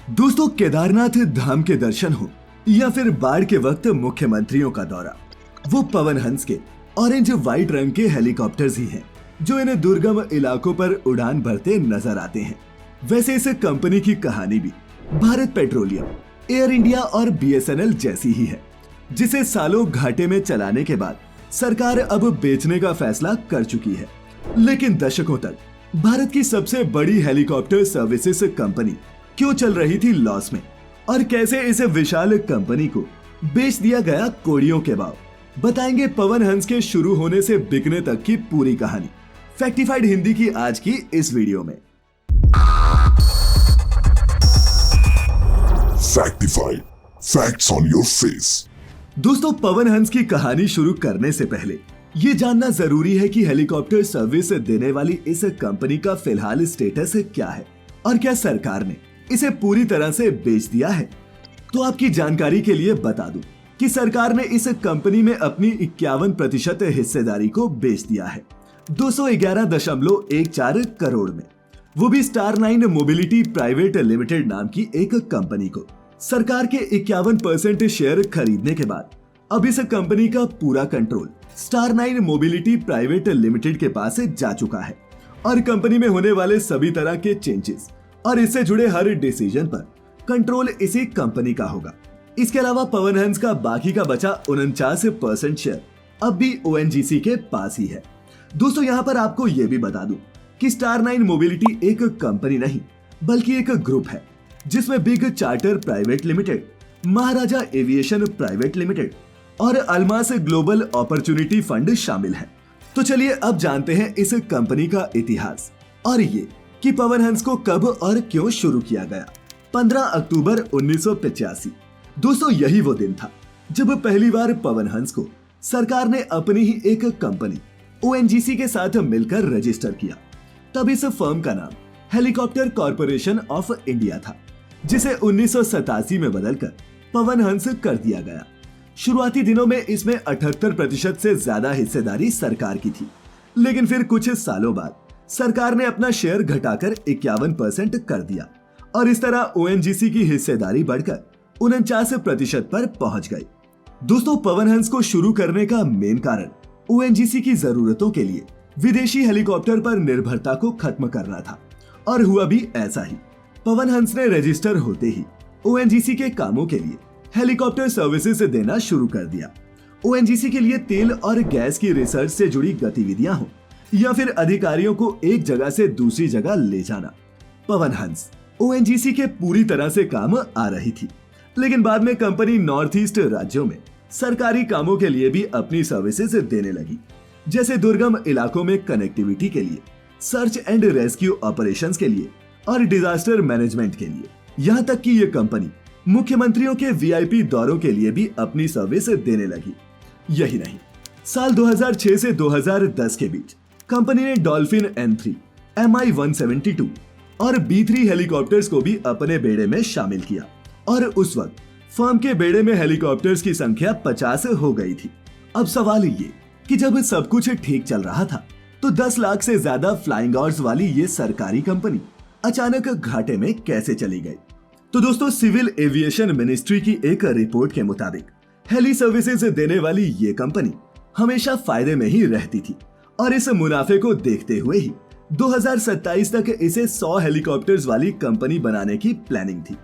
दोस्तों, केदारनाथ धाम के दर्शन हो या फिर बाढ़ के वक्त मुख्यमंत्रियों का दौरा, वो पवन हंस के ऑरेंज व्हाइट रंग के हेलीकॉप्टर्स ही हैं जो इन दुर्गम इलाकों पर उड़ान भरते नजर आते हैं। वैसे इस कंपनी की कहानी भी भारत पेट्रोलियम, एयर इंडिया और बीएसएनएल जैसी ही है, जिसे सालों घाटे में चलाने के बाद सरकार अब बेचने का फैसला कर चुकी है। लेकिन दशकों तक भारत की सबसे बड़ी हेलीकॉप्टर सर्विसेज कंपनी क्यों चल रही थी लॉस में, और कैसे इस विशाल कंपनी को बेच दिया गया कोड़ियों के भाव, बताएंगे पवन हंस के शुरू होने से बिकने तक की पूरी कहानी फैक्टिफाइड हिंदी की आज की इस वीडियो में। फैक्टिफाइड, फैक्ट्स ऑन योर फेस। दोस्तों, पवन हंस की कहानी शुरू करने से पहले ये जानना जरूरी है कि हेलीकॉप्टर सर्विस देने वाली इस कंपनी का फिलहाल स्टेटस क्या है और क्या सरकार ने इसे पूरी तरह से बेच दिया है। तो आपकी जानकारी के लिए बता दूं कि सरकार ने इस कंपनी में अपनी 51% हिस्सेदारी को बेच दिया है 211.14 करोड़ में, वो भी स्टार 9 मोबिलिटी प्राइवेट लिमिटेड नाम की एक कंपनी को। सरकार के 51% शेयर खरीदने के बाद अब इस कंपनी का पूरा control star 9 mobility private limited के पास जा चुका है और कंपनी में होने वाले सभी तरह के चेंजेस और इससे जुड़े हर डिसीजन पर कंट्रोल इसी कंपनी का होगा। इसके अलावा पवन हंस का बाकी का बचा 49% शेयर अब भी ओएनजीसी के पास ही है। दोस्तों, यहाँ पर आपको यह भी बता दूं कि स्टार 9 मोबिलिटी एक कंपनी नहीं बल्कि एक ग्रुप है जिसमें बिग चार्टर प्राइवेट लिमिटेड, महाराजा एविएशन प्राइवेट लिमिटेड और अल्मास ग्लोबल अपॉर्चुनिटी फंड शामिल है। तो चलिए अब जानते हैं इस कंपनी का इतिहास और ये कि पवन हंस को कब और क्यों शुरू किया गया। 15 अक्टूबर 1985। दोस्तों, यही वो दिन था जब पहली बार पवन हंस को सरकार ने अपनी ही एक कंपनी ओएनजीसी के साथ मिलकर रजिस्टर किया। तब इस फर्म का नाम हेलीकॉप्टर कॉर्पोरेशन ऑफ इंडिया था, जिसे 1987 में बदलकर पवन हंस कर दिया गया। शुरुआती दिनों में इसमें 78% से ज्यादा हिस्सेदारी सरकार की थी, लेकिन फिर कुछ सालों बाद सरकार ने अपना शेयर घटाकर 51% कर दिया और इस तरह ओएनजीसी की हिस्सेदारी बढ़कर 49% पर पहुंच गई। दोस्तों, पवन हंस को शुरू करने का मेन कारण ओएनजीसी की जरूरतों के लिए विदेशी हेलीकॉप्टर पर निर्भरता को खत्म करना था और हुआ भी ऐसा ही। पवन हंस ने रजिस्टर होते ही ओएनजीसी के कामों के लिए हेलीकॉप्टर सर्विसेज देना शुरू कर दिया। ओएनजीसी के लिए तेल और गैस की रिसर्च से जुड़ी गतिविधियां हो या फिर अधिकारियों को एक जगह से दूसरी जगह ले जाना, पवन हंस ओएनजीसी के पूरी तरह से काम आ रही थी। लेकिन बाद में कंपनी नॉर्थ ईस्ट राज्यों में सरकारी कामों के लिए भी अपनी सर्विसेज देने लगी, जैसे दुर्गम इलाकों में कनेक्टिविटी के लिए, सर्च एंड रेस्क्यू ऑपरेशंस के लिए और डिजास्टर मैनेजमेंट के लिए। यहाँ तक कि ये कंपनी मुख्यमंत्रियों के वीआईपी दौरों के लिए भी अपनी सर्विस देने लगी। यही नहीं, साल 2006 से 2010 के बीच कंपनी ने डॉल्फिन N3, Mi-172 और B3 हेलीकॉप्टर्स को भी अपने बेड़े में शामिल किया और उस वक्त फर्म के बेड़े में हेलीकॉप्टर्स की संख्या 50 हो गई थी। अब सवाल ये कि जब सब कुछ ठीक चल रहा था तो 10 लाख से ज्यादा फ्लाइंग आवर्स वाली ये सरकारी कंपनी अचानक घाटे में कैसे चली गई। तो दोस्तों, सिविल एविएशन मिनिस्ट्री की एक रिपोर्ट के मुताबिक हेली सर्विसेज देने वाली ये कंपनी हमेशा फायदे में ही रहती थी और इस मुनाफे को देखते हुए ही 2027 तक इसे 100 हेलीकॉप्टर्स वाली कंपनी बनाने की प्लानिंग थी।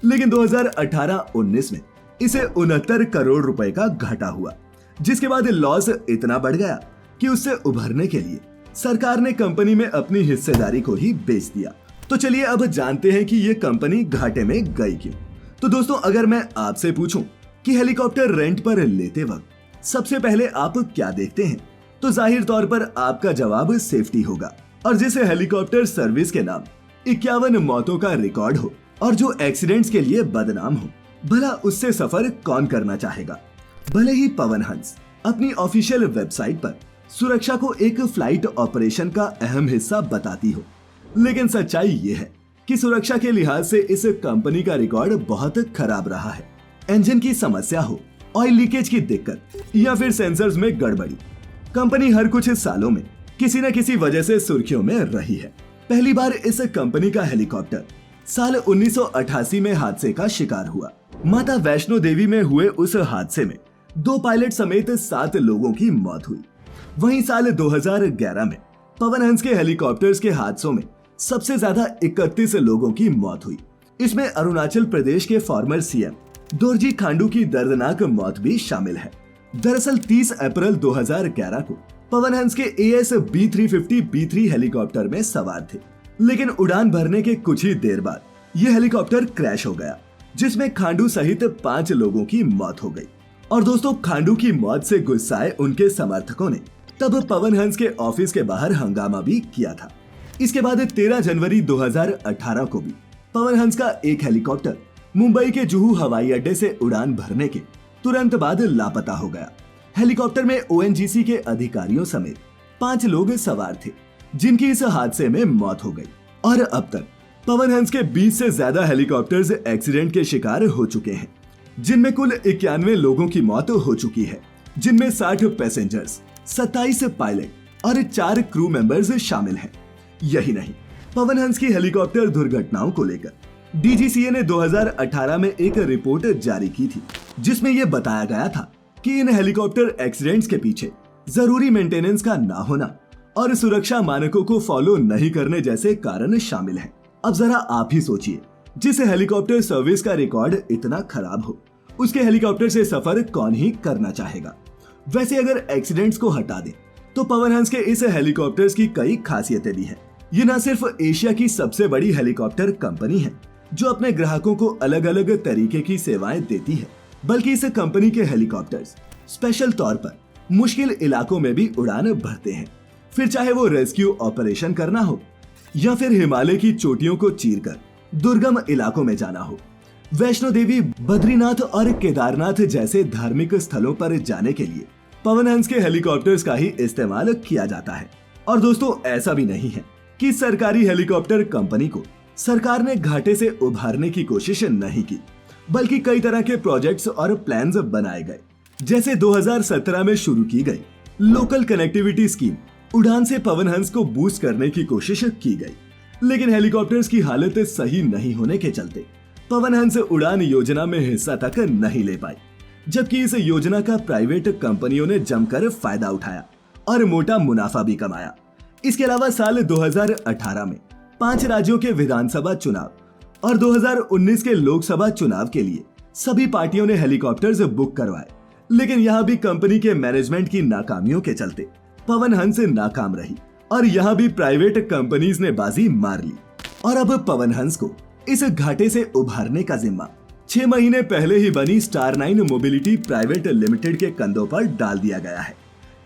लेकिन 2018-19 में इसे 69 करोड़ रुपए का घाटा हुआ, जिसके बाद लॉस इतना बढ़ गया कि उससे उभरने के लिए सरकार ने कंपनी में अपनी हिस्सेदारी को ही बेच दिया। तो चलिए अब जानते हैं कि ये कंपनी घाटे में गई क्यों। तो दोस्तों, अगर मैं आपसे पूछूं कि हेलीकॉप्टर रेंट पर लेते वक्त सबसे पहले आप क्या देखते हैं, तो जाहिर तौर पर आपका जवाब सेफ्टी होगा। और जिसे हेलीकॉप्टर सर्विस के नाम 51 मौतों का रिकॉर्ड हो और जो एक्सीडेंट्स के लिए बदनाम हो, भला उससे सफर कौन करना चाहेगा। भले ही पवन हंस अपनी ऑफिशियल वेबसाइट पर सुरक्षा को एक फ्लाइट ऑपरेशन का अहम हिस्सा बताती हो, लेकिन सच्चाई ये है कि सुरक्षा के लिहाज से इस कंपनी का रिकॉर्ड बहुत खराब रहा है। इंजन की समस्या हो, ऑयल लीकेज की दिक्कत या फिर सेंसर्स में गड़बड़ी, कंपनी हर कुछ सालों में किसी न किसी वजह से सुर्खियों में रही है। पहली बार इस कंपनी का हेलीकॉप्टर साल 1988 में हादसे का शिकार हुआ। माता वैष्णो देवी में हुए उस हादसे में 2 पायलट समेत 7 लोगों की मौत हुई। वहीं साल 2011 में पवन हंस के हेलीकॉप्टर्स के हादसों में सबसे ज्यादा 31 लोगों की मौत हुई। इसमें अरुणाचल प्रदेश के फॉर्मर सीएम दोरजी खांडू की दर्दनाक मौत भी शामिल है। दरअसल 30 अप्रैल 2011 को पवन हंस के AS B350 B3 हेलीकॉप्टर में सवार थे, लेकिन उड़ान भरने के कुछ ही देर बाद यह हेलीकॉप्टर क्रैश हो गया, जिसमें खांडू सहित 5 लोगों की मौत हो गई। और दोस्तों, खांडू की मौत से गुस्साए उनके समर्थकों ने तब पवन हंस के ऑफिस के बाहर हंगामा भी किया था। इसके बाद 13 जनवरी 2018 को भी पवन हंस का एक हेलीकॉप्टर मुंबई के जुहू हवाई अड्डे से उड़ान भरने के तुरंत बाद लापता हो गया। हेलीकॉप्टर में ONGC के अधिकारियों समेत 5 लोग सवार थे, जिनकी इस हादसे में मौत हो गई। और अब तक पवन हंस के 20 से ज्यादा हेलीकॉप्टर्स एक्सीडेंट के शिकार हो चुके हैं, जिनमें कुल 91 लोगों की मौत हो चुकी है, जिनमें 60 पैसेंजर्स, 27 पायलट और 4 क्रू मेंबर्स शामिल हैं। यही नहीं, पवन हंस की हेलीकॉप्टर दुर्घटनाओं को लेकर DGCA ने 2018 में एक रिपोर्ट जारी की थी, जिसमें यह बताया गया था कि इन हेलीकॉप्टर एक्सीडेंट्स के पीछे जरूरी मेंटेनेंस का ना होना और सुरक्षा मानकों को फॉलो नहीं करने जैसे कारण शामिल हैं। अब जरा आप ही सोचिए, जिस हेलीकॉप्टर सर्विस का रिकॉर्ड इतना खराब हो, उसके हेलीकॉप्टर से सफर कौन ही करना चाहेगा। वैसे अगर एक्सीडेंट्स को हटा दें तो पवन हंस के इस हेलीकॉप्टर्स की कई खासियतें भी हैं। ये न सिर्फ एशिया की सबसे बड़ी हेलीकॉप्टर कंपनी है जो अपने ग्राहकों को अलग अलग तरीके की सेवाएं देती है, बल्कि इस कंपनी के हेलीकॉप्टर्स स्पेशल तौर पर मुश्किल इलाकों में भी उड़ान भरते हैं। फिर चाहे वो रेस्क्यू ऑपरेशन करना हो या फिर हिमालय की चोटियों को चीरकर दुर्गम इलाकों में जाना हो। वैष्णो देवी, बद्रीनाथ और केदारनाथ जैसे धार्मिक स्थलों पर जाने के लिए पवन हंस के हेलीकॉप्टर्स का ही इस्तेमाल किया जाता है। और दोस्तों, ऐसा भी नहीं है कि सरकारी हेलीकॉप्टर कंपनी को सरकार ने घाटे से उभारने की कोशिश नहीं की, बल्कि कई तरह के प्रोजेक्ट्स और प्लान्स बनाए गए। जैसे 2017 में शुरू की गई लोकल कनेक्टिविटी स्कीम उड़ान से पवन हंस को बूस्ट करने की कोशिश की गई, लेकिन हेलीकॉप्टर्स की हालत सही नहीं होने के चलते पवन हंस उड़ान योजना में हिस्सा तक नहीं ले पाई, जबकि इस योजना का प्राइवेट कंपनियों ने जमकर फायदा उठाया और मोटा मुनाफा भी कमाया। इसके अलावा साल 2018 में 5 राज्यों के विधानसभा चुनाव और 2019 के लोकसभा चुनाव के लिए सभी पार्टियों ने हेलीकॉप्टर्स बुक करवाए, लेकिन यहाँ भी कंपनी के मैनेजमेंट की नाकामियों के चलते पवन हंस नाकाम रही और यहाँ भी प्राइवेट कंपनीज ने बाजी मार ली। और अब पवन हंस को इस घाटे से उभारने का जिम्मा 6 महीने पहले ही बनी स्टार 9 मोबिलिटी प्राइवेट लिमिटेड के कंधों पर डाल दिया गया है।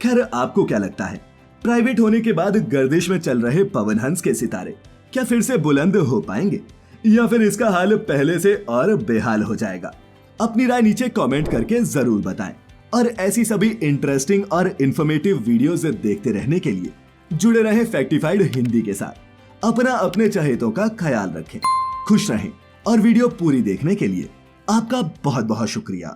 खैर, आपको क्या लगता है, प्राइवेट होने के बाद गर्दिश में चल रहे पवन हंस के सितारे क्या फिर से बुलंद हो पाएंगे या फिर इसका हाल पहले से और बेहाल हो जाएगा? अपनी राय नीचे कमेंट करके जरूर बताएं और ऐसी सभी इंटरेस्टिंग और इंफॉर्मेटिव वीडियोस देखते रहने के लिए जुड़े रहें फैक्टिफाइड हिंदी के साथ। अपने चहेतों का ख्याल रखें, खुश रहें और वीडियो पूरी देखने के लिए आपका बहुत बहुत शुक्रिया।